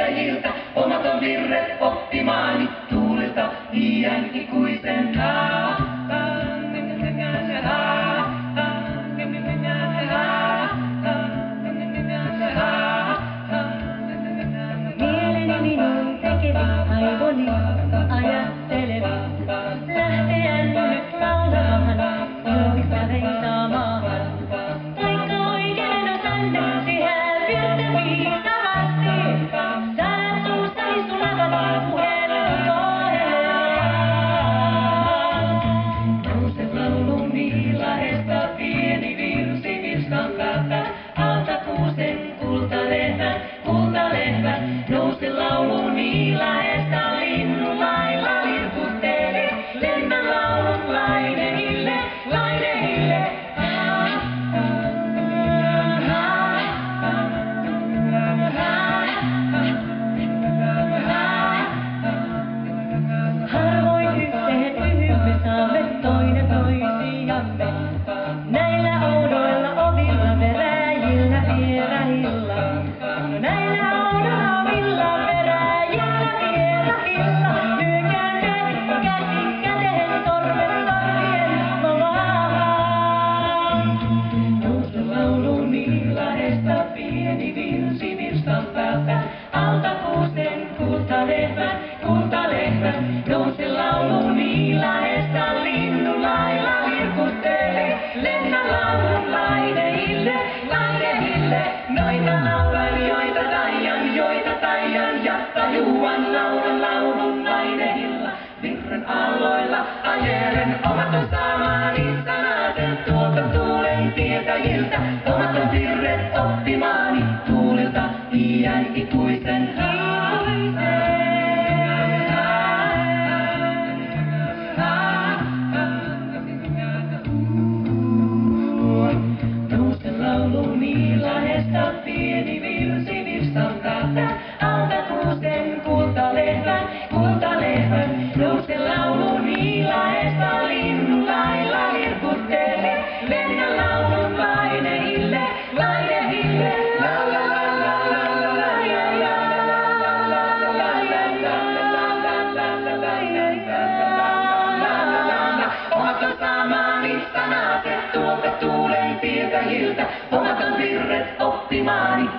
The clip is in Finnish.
tietäjiltä, omaton virre oppimaani tuulilta iän ikuisen. Mieleni minun tekevi aivoni ajattelevat, lähteä nyt laulamaan, iloista veisaamaan. Taikka oikein on tänne, siihen virta viisavasti, sanat suustani sulavat puhelun kohdallaan. Nouse lauluni Lahdesta pieni virsi virstan päältä, alta kuusen kultalehmät, kultalehmät. Nouse lauluni Lahdesta linnun lailla lirkuttele, lennä laulun lainehille, lainehille. Harvoin yhteen yhymme saamme toinen toisiamme, näillä oudoilla ovilla veräjillä vierahilla. No näillä oudoilla ovilla veräjillä vierahilla, lyökäämme käsi käteen, sormet sormien kovaan. Nouse lauluni Lahdesta pieni virsi virstan päältä, alta kuusen kultalehmät, kultalehmät. Nouse lauluni Lahdesta linnun lailla lirkuttele, lennä laulun lainehille, lainehille. Noita laulan, joita taian ja tajuan laulan laulun lainehilla. Virran aloilla ajelen omaton saamani sanasen tuolta tuulen tietäjiltä, omaton virre oppimaani tuulilta iän ikuisen. Nouse lauluni Lahdesta pieni virsi virstan päältä, alta kuusen kultalehmät, kultalehmät. Nouse lauluni Lahdesta linnun lailla lirkuttele, lennä laulun lainehille, lainehille. La la la la la la la la. Omaton saamani sanaset tuolta tuulen tietäjiltä, omaton virret oppimaani.